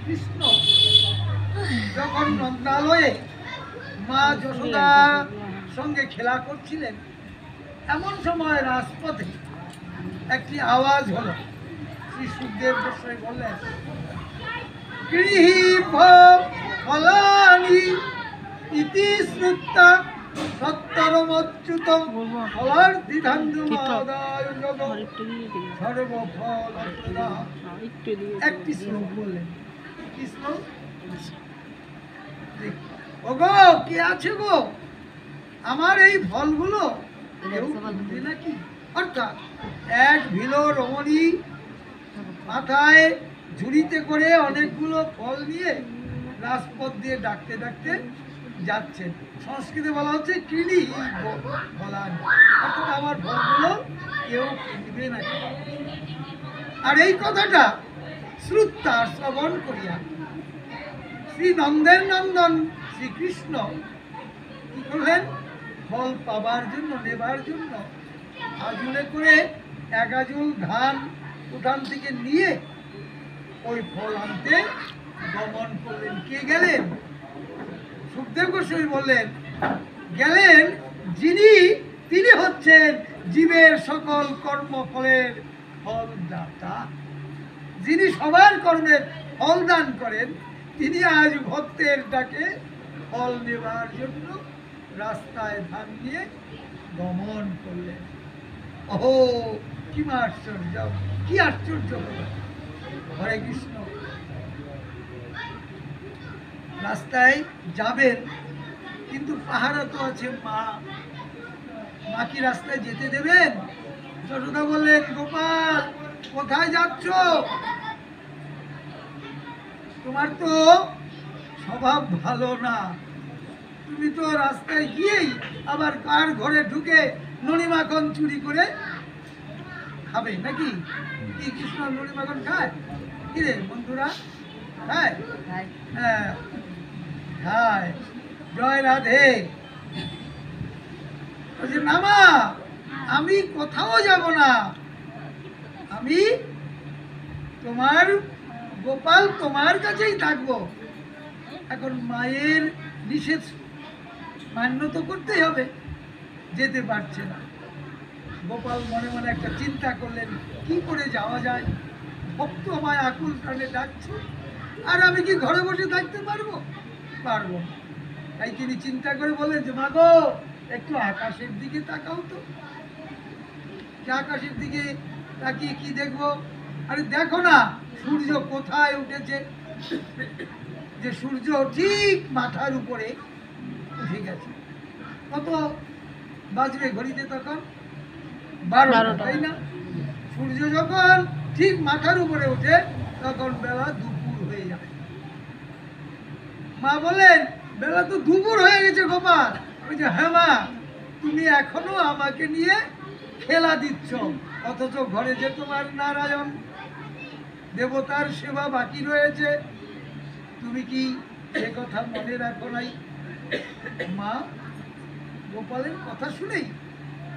কৃষ্ণ যখন নন্দালয়ে মা যশোদা সঙ্গে খেলা করছিলেন, এমন সময় রাজপথে একটি আওয়াজ হলো। শ্রী সুখদেব গোস্বামী বললেন, গৃহী ফলানি ইতি শ্রুতা সত্তরমচ্যুতম ফলার্থিধান্দুমাদায় জগৎ সর্বফলপ্রদা। একটি শ্লোক বললেন। কি শ্লোক? ওগো, কে আছে গো, আমার এই ফলগুলো কেউ কিনবে নাকি? অর্থাৎ এক ভিলো রমণী মাথায় ঝুড়িতে করে অনেকগুলো ফল নিয়ে রাজপথ দিয়ে ডাকতে ডাকতে যাচ্ছেন। সংস্কৃতে বলা হচ্ছে কিনি ফলান, অর্থাৎ আমার ফলগুলো কেউ কিনবে নাকি। আর এই কথাটা শ্রুতা শ্রবণ করিয়া শ্রী নন্দের নন্দন শ্রীকৃষ্ণ কি করলেন? ফল পাবার জন্য, নেবার জন্য আজুলে করে এক আজুল ধান উঠান থেকে নিয়ে ওই ফল আনতে গমন করলেন। কে গেলেন? সুখদেব গোস্বামী বললেন, গেলেন তিনি হচ্ছেন জীবের সকল কর্মফলের ফলদাতা। যিনি সবার কর্মের ফল দান করেন, তিনি আজ ভক্তের ডাকে ফল নেবার জন্য রাস্তায় ধান নিয়ে গমন করলেন। ওহো, কি আশ্চর্য, কি আশ্চর্য! হরে কৃষ্ণ। রাস্তায় যাবেন, কিন্তু পাহারা তো আছে মা। মা কি রাস্তায় যেতে দেবেন? যশোদা বললেন, গোপাল, কোথায় যাচ্ছ? তোমার তো স্বভাব ভালো না। তুমি তো রাস্তায় গিয়েই আবার কার ঘরে ঢুকে ননি মাখন চুরি করে খাবে নাকি? কি কৃষ্ণ ননি মাখন খায়? কি রে বন্ধুরা, খায়? হ্যাঁ, খায়। জয় রাধে। বলছে, না মা, আমি কোথাও যাব না। আমি তোমার গোপাল, তোমার কাছেই থাকবো। এখন মায়ের নিষেধ মান্য তো করতেই হবে, যেতে পারছে না। গোপাল মনে মনে একটা চিন্তা করলেন, কি করে যাওয়া যায়? ভক্ত আমায় আকুল প্রাণে ডাকছে, আর আমি কি ঘরে বসে থাকতে পারবো? পারবো। তাই তিনি চিন্তা করে বললেন যে, মা গো, একটু আকাশের দিকে তাকাও তো। আকাশের দিকে তাকিয়ে কি দেখবো? আরে দেখো না, সূর্য কোথায় উঠেছে। যে সূর্য ঠিক মাথার উপরে উঠে গেছে। কত বাজবে ঘড়িতে তখন? 12টা, তাই না? সূর্য যখন ঠিক মাথার উপরে ওঠে, তখন বেলা দুপুর হয়ে যায়। মা বলেন, বেলা তো দুপুর হয়ে গেছে গোপাল। বলছে, হ্যাঁ মা, তুমি এখনো আমাকে নিয়ে খেলা দিচ্ছ, অথচ ঘরে যে তোমার নারায়ণ দেবতার সেবা বাকি রয়েছে, তুমি কি সে কথা মনে রাখো নাই? মা গোপালের কথা শুনেই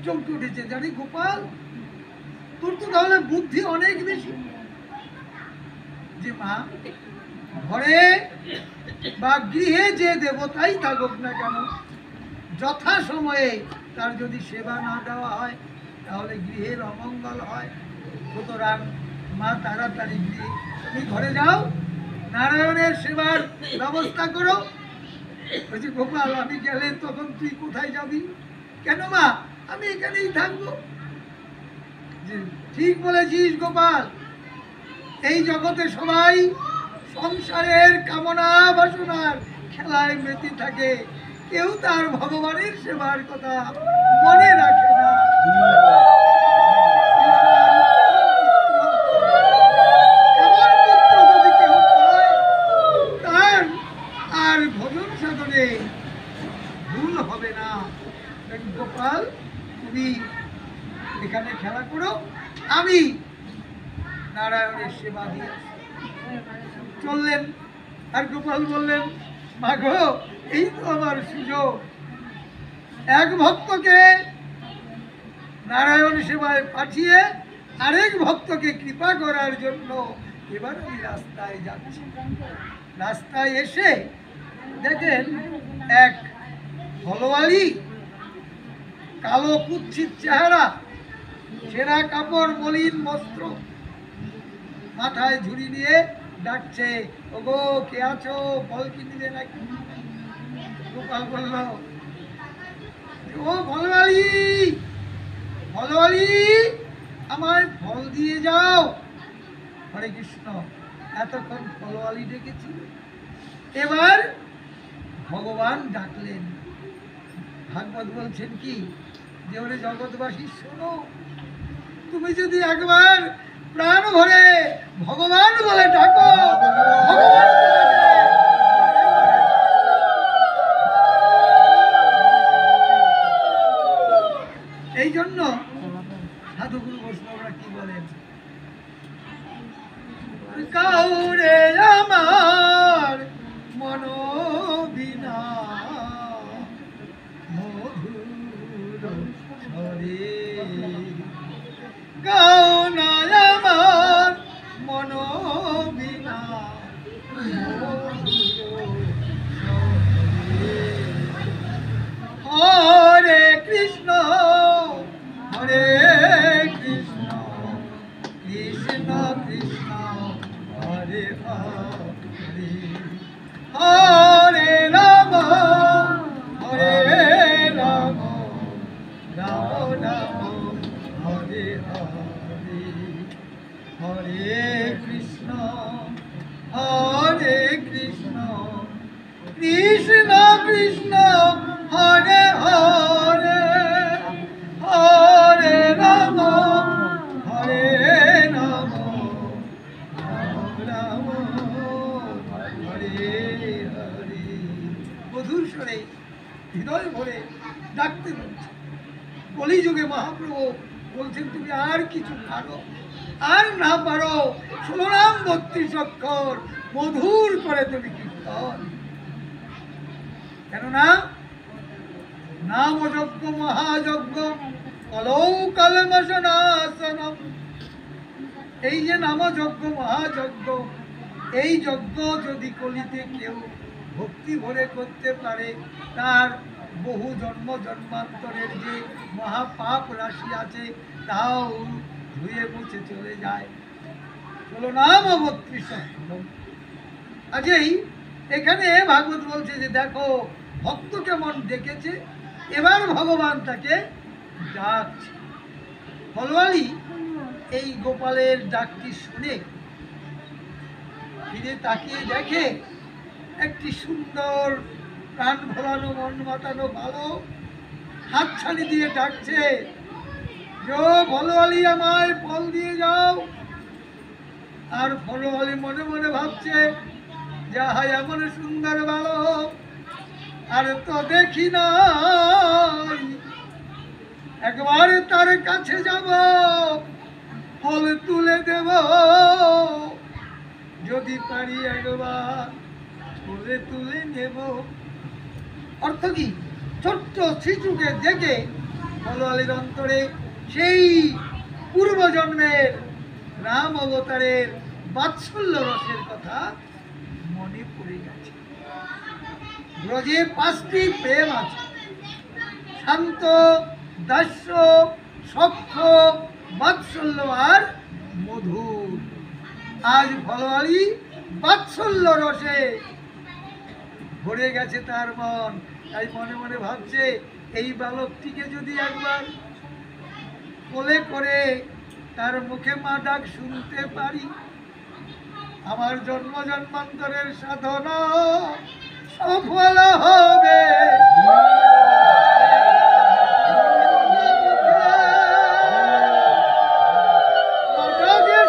চমকে উঠেছে। জানি গোপাল, তোর তো তাহলে বুদ্ধি অনেক বেশি। যে মা, ঘরে বা গৃহে যে দেবতাই থাকুক না কেন, যথা সময়ে তার যদি সেবা না দেওয়া হয়, তাহলে গৃহের অমঙ্গল হয়। সুতরাং মা, তাড়াতাড়ি গৃহে তুমি ঘরে যাও, নারায়ণের সেবার ব্যবস্থা করো। বলছি, গোপাল, আমি গেলে তখন তুই কোথায় যাবি? কেন মা, আমি এখানেই থাকবো। ঠিক বলেছিস গোপাল, এই জগতে সবাই সংসারের কামনা বাসনার খেলায় মেতে থাকে, কেউ তার ভগবানের সেবার কথা মনে রাখে না। এমন পুত্র যদি কেউ পায়, তার আর ভজন সাধনে ভুল হবে না। গোপাল, তুমি এখানে খেলা করো, আমি নারায়ণের সেবা দিয়ে চললেন। আর গোপাল বললেন, মা গো, এই তো আমার সুযোগ। এক ভক্তকে নারায়ণ সেবায় পাঠিয়ে আরেক ভক্তকে কৃপা করার জন্য এবার আমি রাস্তায় যাচ্ছি। রাস্তায় এসে দেখেন এক হলওয়ালি, কালো কুৎসিত চেহারা, ছেঁড়া কাপড়, মলিন বস্ত্র, মাথায় ঝুড়ি নিয়ে ডাকছে, ওগো কে আছো, ফল কিনবে নাকি? গোপাল বলল, ও ফলওয়ালি, ফলওয়ালি, আমায় ফল দিয়ে যাও। হরে কৃষ্ণ। এতক্ষণ ফলওয়ালি ডেকেছিল, এবার ভগবান ডাকলেন। ভাগবত বলছেন কি, যে ওরে জগৎবাসী শোনো, তুমি যদি একবার প্রাণ ভরে ভগবান বলে ডাকো, ভগবান এই জন্য সাধুগুরু বৈষ্ণবরা কি বলেন, কাউরে আমার মনোবিনা মধুর স্বরে, গাওনা আমার মনোবিনা মধুর স্বরে। হরে কৃষ্ণ হরে কৃষ্ণ কৃষ্ণ কৃষ্ণ হরে হরে, হরে রাম হরে রাম রাম রাম হরে হরে, হরে কৃষ্ণ কৃষ্ণ কৃষ্ণ হরে হরে, হরে রাম হরে রাম রাম হরে হরে। মধুর স্বরে হৃদয় ভরে ডাকতে বলছে। কলিযুগে মহাপ্রভু বলছেন, তুমি আর কিছু পারো আর না পারো, 16 নাম 32 অক্ষর মধুর করে তুমি কীর্তন। কেননা নাম যজ্ঞ মহাযজ্ঞ কলৌ কলমশনাসনম। এই যে নামযজ্ঞ মহাযজ্ঞ, এই যজ্ঞ যদি কলিতে কেউ ভক্তি ভরে করতে পারে, তার বহু জন্ম জন্মান্তরের যে মহাপাপ রাশি আছে তাও ধুয়ে মুছে চলে যায়। 16 নাম 32 অক্ষর। আজই এখানে ভাগবত বলছে যে দেখো ভক্ত কেমন ডেকেছে, এবার ভগবান তাকে ডাকছে। ফলওয়ালি এই গোপালের ডাকটি শুনে ফিরে তাকিয়ে দেখে একটি সুন্দর প্রাণ ভোলানো মন মাতানো বালক হাতছানি দিয়ে ডাকছে, যো ফলওয়ালি আমায় ফল দিয়ে যাও। আর ফলওয়ালি মনে মনে ভাবছে, যাহা এমন সুন্দর বালক আর তো দেখি নাই, একবার তার কাছে যাব, ফল তুলে দেব, যদি পারি একবার ফলে তুলে নেব। অর্থ কি, ছোট্ট শিশুকে দেখে ফলওয়ালির অন্তরে সেই পূর্বজন্মের রাম অবতারের বাৎসল্য রসের কথা মনে পড়ে গেছে। ব্রজে 5টি প্রেম আছে, শান্ত, দাস্য, সখ্য, বাৎসল্য আর মধুর। আজ ফলওয়ালি বাৎসল্য রসে ভরে গেছে তার মন, তাই মনে মনে ভাবছে, এই বালকটিকে যদি একবার কোলে করে তার মুখে মা ডাক শুনতে পারি, আমার জন্ম জন্মান্তরের সাধনা সফল হবে।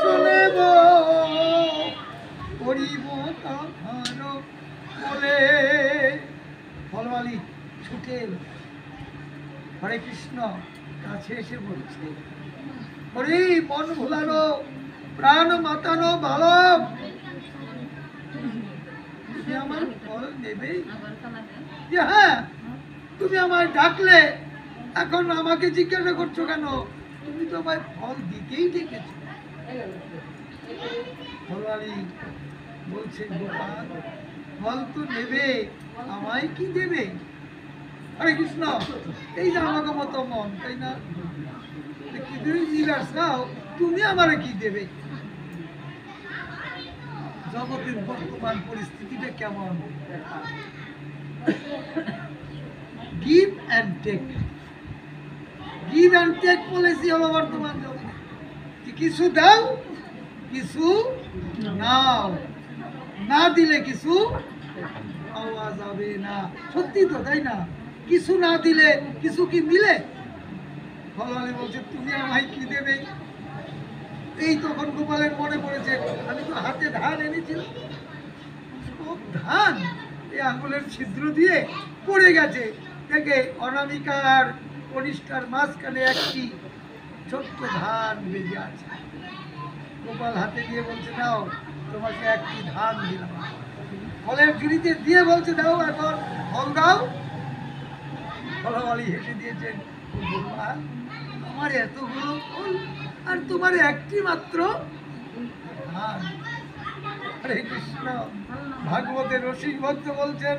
শুনেব করিব তখন বলে। ফলওয়ালি ছুটে এলো, হরে কৃষ্ণ কাছে এসে বলছে, হরি মন ভোলানো প্রাণ মাতানো বালক, তুমি আমার ফল নেবে? যে হ্যাঁ, তুমি আমায় ডাকলে, এখন আমাকে জিজ্ঞাসা করছো কেন? তুমি তো আমায় ফল দিতেই ডেকেছো। ভোলালি বলছে গোপাল ফল তো নেবে, আমায় কি দেবে? হরে কৃষ্ণ, এই যে আমাকে মতো মন, তাই না? কি তুমি জিজ্ঞাস নাও, তুমি আমারে কি দেবে? জগতের বর্তমান পরিস্থিতিটা কেমন? Give and take, give and take policy হলো বর্তমান জগতে। কিছু দাও, কিছু নাও, না দিলে কিছু পাওয়া যাবে না। সত্যি তো, তাই না? কিছু না দিলে কিছু কি মিলে? ভগবান বলছে তুমি আমায় কি দেবে? এই তখন গোপালের মনে পড়েছে, আমি তো হাতে ধান এনেছিলাম, সব ধান এই আঙুলের ছিদ্র দিয়ে পড়ে গেছে। দেখে অনামিকার কনিষ্ঠার মাঝখানে একটি ছোট্ট ধান বেজে আছে। গোপাল হাতে দিয়ে বলছে নাও, তোমাকে একটি ধান দিলাম। ফলের ঝুড়িতে দিয়ে বলছে দাও, এখন ফল দাও। ফলাফলি হেসে দিয়েছেন, গোপাল আমার এতগুলো ফল আর তোমার একটি মাত্র ধান। হরে কৃষ্ণ। ভাগবতের রসিক ভক্ত বলছেন,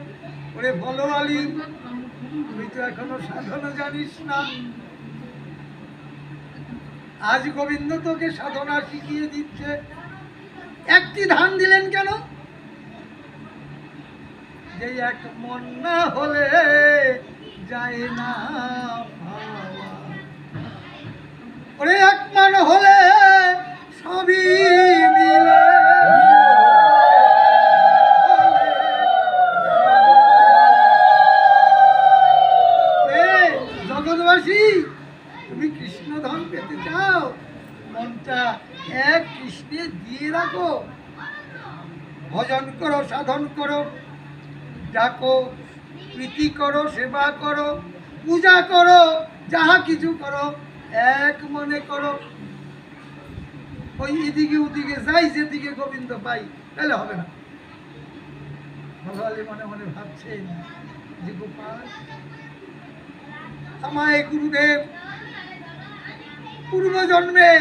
ওরে ফলওয়ালি, তুই তো এখনো সাধনা জানিস না। আজ গোবিন্দ তোকে সাধনা শিখিয়ে দিচ্ছে। একটি ধান দিলেন কেন? যে এক মন না হলে যায় না পাওয়া। ওরে এক মন হলে সবই মিলে। জগৎবাসী, তুমি কৃষ্ণ ধন পেতে চাও, মনটা এক কৃষ্ণে দিয়ে রাখো। ভজন করো, সাধন করো, ডাকো, প্রীতি করো, সেবা করো, পূজা করো, যাহা কিছু করো এক মনে করো। ওই এদিকে ওদিকে যাই, যেদিকে গোবিন্দ পাই, তাহলে হবে না। ভগবান মনে মনে ভাবছেন যে গোপাল, আমায় গুরুদেব পূর্ব জন্মে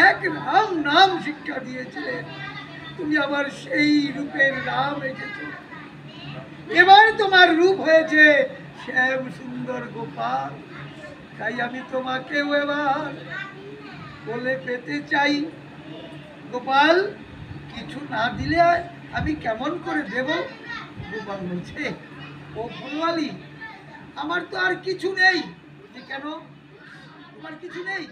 এক রাম নাম শিক্ষা দিয়েছিলেন, তুমি আবার সেই রূপের রাম এসেছ। এবার তোমার রূপ হয়েছে শ্যাম সুন্দর গোপাল, তাই আমি তোমাকেও এবার বলে পেতে চাই। গোপাল, কিছু না দিলে আমি কেমন করে দেব? গোপাল বলছে, ও ফুলওয়ালি, আমার তো আর কিছু নেই। যে কেন তোমার কিছু নেই?